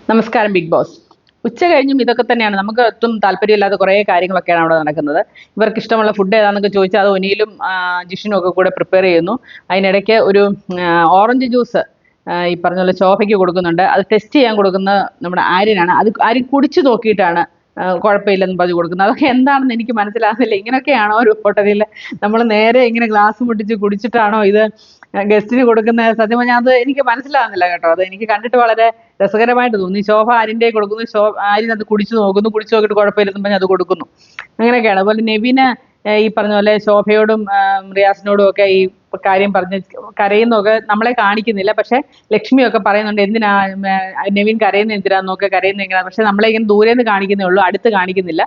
നമസ്കാരം big boss. ഉച്ച കഴിഞ്ഞും ഇതൊക്കെ തന്നെയാണ്. നമുക്ക് ഒട്ടും താല്പര്യമില്ലാത്ത കുറേ കാര്യങ്ങളൊക്കെയാണ് അവിടെ നടക്കുന്നത്. ഇവർക്ക് ഇഷ്ടമുള്ള ഫുഡ് ഏതാണെന്നൊക്കെ ചോദിച്ചാൽ അത് ഒനിയിലും ജിഷിനും ഒക്കെ കൂടെ പ്രിപ്പയർ ചെയ്യുന്നു. അതിനിടയ്ക്ക് ഒരു ഓറഞ്ച് ജ്യൂസ് ഈ പറഞ്ഞ പോലെ ശോഭയ്ക്ക് കൊടുക്കുന്നുണ്ട്. അത് ടെസ്റ്റ് ചെയ്യാൻ കൊടുക്കുന്ന നമ്മുടെ ആര്യനാണ്. അത് ആര്യൻ കുടിച്ചു നോക്കിയിട്ടാണ് കുഴപ്പമില്ലെന്ന് പറഞ്ഞു കൊടുക്കുന്നത്. അതൊക്കെ എന്താണെന്ന് എനിക്ക് മനസ്സിലാകുന്നില്ല. ഇങ്ങനെയൊക്കെയാണോ ഒരു ഹോട്ടലിൽ നമ്മൾ നേരെ ഇങ്ങനെ ഗ്ലാസ് മുട്ടിച്ച് കുടിച്ചിട്ടാണോ ഇത് ഗസ്റ്റിന് കൊടുക്കുന്ന? സത്യം പറഞ്ഞാൽ അത് എനിക്ക് മനസ്സിലാകുന്നില്ല കേട്ടോ. അത് എനിക്ക് കണ്ടിട്ട് വളരെ രസകരമായിട്ട് തോന്നി. ശോഭ ആര്യൻ്റെ കൊടുക്കുന്നു, ആര്യൻ അത് കുടിച്ചു നോക്കുന്നു, കുടിച്ചു നോക്കിയിട്ട് കുഴപ്പമില്ലെന്ന് പറഞ്ഞ് അത് കൊടുക്കുന്നു. അങ്ങനെയൊക്കെയാണ്. അതുപോലെ നെവിന് ഈ പറഞ്ഞ പോലെ ശോഭയോടും റിയാസിനോടും ഒക്കെ ഈ കാര്യം പറഞ്ഞ് കരയുന്നൊക്കെ നമ്മളെ കാണിക്കുന്നില്ല. പക്ഷെ ലക്ഷ്മിയൊക്കെ പറയുന്നുണ്ട് എന്തിനാ നെവിൻ കരയുന്ന എന്തിനാന്നൊക്കെ, കരയുന്ന എങ്ങനെയാ, പക്ഷെ നമ്മളെ ഇങ്ങനെ ദൂരെ നിന്ന് കാണിക്കുന്നേ ഉള്ളൂ, അടുത്ത് കാണിക്കുന്നില്ല.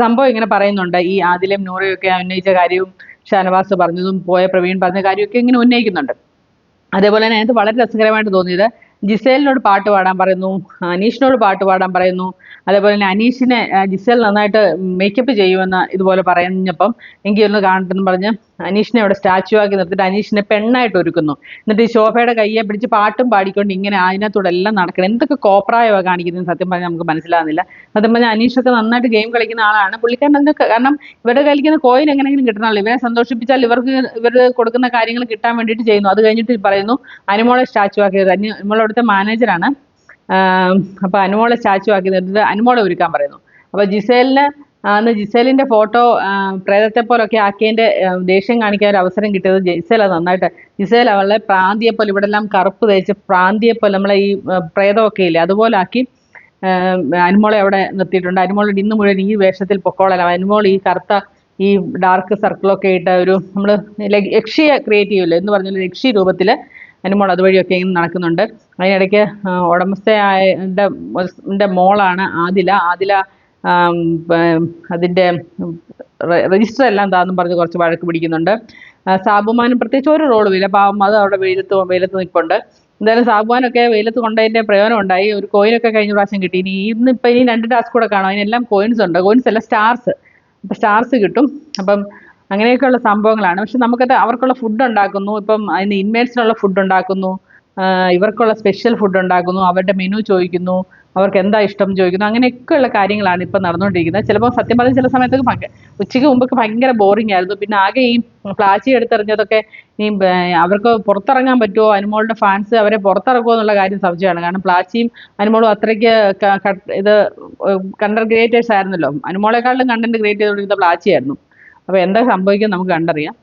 സംഭവം ഇങ്ങനെ പറയുന്നുണ്ട്. ഈ ആദിലും നൂറയും ഒക്കെ ഉന്നയിച്ച കാര്യവും ഷാനവാസ് പറഞ്ഞതും പോയ പ്രവീൺ പറഞ്ഞ കാര്യമൊക്കെ ഇങ്ങനെ ഉന്നയിക്കുന്നുണ്ട്. അതേപോലെ തന്നെ അതിനകത്ത് വളരെ രസകരമായിട്ട് തോന്നിയത് ജിസേലിനോട് പാട്ട് പാടാൻ പറയുന്നു, അനീഷിനോട് പാട്ട് പാടാൻ പറയുന്നു. അതേപോലെ തന്നെ അനീഷിനെ ജിസേൽ നന്നായിട്ട് മേക്കപ്പ് ചെയ്യുമെന്ന് ഇതുപോലെ പറഞ്ഞപ്പം എനിക്ക് ഒന്ന് കാണട്ടെന്ന് പറഞ്ഞ് അനീഷിനെ അവിടെ സ്റ്റാച്ചു ആക്കി നിർത്തിയിട്ട് അനീഷിനെ പെണ്ണായിട്ട് ഒരുക്കുന്നു. എന്നിട്ട് ഈ ശോഭയുടെ കയ്യെ പിടിച്ച് പാട്ടും പാടിക്കൊണ്ട് ഇങ്ങനെ അതിനകത്തൂടെ എല്ലാം നടക്കണം. എന്തൊക്കെ കോപ്രായമാണ് കാണിക്കുന്നത് സത്യം പറഞ്ഞാൽ നമുക്ക് മനസ്സിലാകുന്നില്ല. സത്യം പറഞ്ഞാൽ അനീഷൊക്കെ നന്നായിട്ട് ഗെയിം കളിക്കുന്ന ആളാണ്. പുള്ളിക്കാരൻ എന്തൊക്കെ, കാരണം ഇവരുടെ കളിക്കുന്ന കോയിൻ എങ്ങനെയെങ്കിലും കിട്ടണമല്ലോ. ഇവരെ സന്തോഷിപ്പിച്ചാൽ ഇവർ കൊടുക്കുന്ന കാര്യങ്ങൾ കിട്ടാൻ വേണ്ടിയിട്ട് ചെയ്യുന്നു. അത് കഴിഞ്ഞിട്ട് പറയുന്നു അനുമോളെ സ്റ്റാച്ചു ആക്കിയത്. അനുമോൾ അവിടുത്തെ മാനേജറാണ്. അപ്പോൾ അനുമോളെ സ്റ്റാച്ചു ആക്കി നിർത്തിയിട്ട് അനുമോളെ ഒരുക്കാൻ പറയുന്നു. അപ്പോൾ ജിസേലിന് അന്ന് ജിസേലിൻ്റെ ഫോട്ടോ പ്രേതത്തെ പോലൊക്കെ ആക്കിയതിൻ്റെ ദേഷ്യം കാണിക്കാൻ ഒരു അവസരം കിട്ടിയത് ജിസേൽ. അത് നന്നായിട്ട് ജിസേൽ അവളെ പ്രാന്തിയെപ്പോലെ ഇവിടെ എല്ലാം കറുപ്പ് തേച്ച് പ്രാന്തിയെപ്പോലെ നമ്മളെ ഈ പ്രേതമൊക്കെ ഇല്ലേ അതുപോലെ ആക്കി അനുമോളെ അവിടെ നിർത്തിയിട്ടുണ്ട്. അനുമോളോട് ഇന്ന് മുഴുവൻ ഈ വേഷത്തിൽ പൊക്കോളാം. അനുമോൾ ഈ കറുത്ത ഈ ഡാർക്ക് സർക്കിളൊക്കെ ഇട്ട് ഒരു നമ്മൾ യക്ഷിയെ ക്രിയേറ്റ് ചെയ്യുമല്ലോ എന്ന് പറഞ്ഞൊരു യക്ഷി രൂപത്തിൽ അനുമോൾ അതുവഴിയൊക്കെ ഇങ്ങനെ നടക്കുന്നുണ്ട്. അതിനിടയ്ക്ക് ഉടമസ്ഥയുടെ മോളാണ് ആദില. അതിൻ്റെ രജിസ്റ്റർ എല്ലാം താന്നും പറഞ്ഞ് കുറച്ച് വഴക്ക് പിടിക്കുന്നുണ്ട്. സാബുമാനും പ്രത്യേകിച്ച് ഒരു റോളും ഇല്ല, പാവം. അത് അവിടെ വെയിലത്ത് നിൽപ്പുണ്ട്. എന്തായാലും സാബുമാനൊക്കെ വെയിലത്ത് കൊണ്ടതിൻ്റെ പ്രയോജനം ഉണ്ടായി. ഒരു കോയിനൊക്കെ കഴിഞ്ഞ പ്രാവശ്യം കിട്ടി. ഇനി 2 ടാസ്ക് കൂടെ കാണും. അതിനെല്ലാം കോയിൻസ് ഉണ്ട്. കോയിൻസ് അല്ല, സ്റ്റാർസ്. അപ്പം സ്റ്റാർസ് കിട്ടും. അപ്പം അങ്ങനെയൊക്കെയുള്ള സംഭവങ്ങളാണ്. പക്ഷെ നമുക്കത് അവർക്കുള്ള ഫുഡ് ഉണ്ടാക്കുന്നു. ഇപ്പം അതിന് ഇൻമേറ്റ്സിനുള്ള ഫുഡ് ഉണ്ടാക്കുന്നു, ഇവർക്കുള്ള സ്പെഷ്യൽ ഫുഡ് ഉണ്ടാക്കുന്നു, അവരുടെ മെനു ചോദിക്കുന്നു, അവർക്ക് എന്താ ഇഷ്ടം ചോദിക്കുന്നു. അങ്ങനെയൊക്കെയുള്ള കാര്യങ്ങളാണ് ഇപ്പം നടന്നുകൊണ്ടിരിക്കുന്നത്. ചിലപ്പോൾ സത്യം പറഞ്ഞാൽ ചില സമയത്തൊക്കെ ഉച്ചയ്ക്ക് മുമ്പൊക്കെ ഭയങ്കര ബോറിംഗ് ആയിരുന്നു. പിന്നെ ആകെ ഈ പ്ലാച്ചി എടുത്തെറിഞ്ഞതൊക്കെ ഈ അവർക്ക് പുറത്തിറങ്ങാൻ പറ്റുമോ, അനുമോളുടെ ഫാൻസ് അവരെ പുറത്തിറക്കുമോ എന്നുള്ള കാര്യം സംശയമാണ്. കാരണം പ്ലാച്ചിയും അനുമോളും അത്രയ്ക്ക് ഇത് കണ്ടന്റ് ക്രിയേറ്റേഴ്സ് ആയിരുന്നല്ലോ. അനുമോളെക്കാളും കണ്ടന്റ് ക്രിയേറ്റ് ചെയ്തുകൊണ്ടിരുന്ന പ്ലാച്ചിയായിരുന്നു. അപ്പോൾ എന്താ സംഭവിക്കുന്നത് നമുക്ക് കണ്ടറിയാം.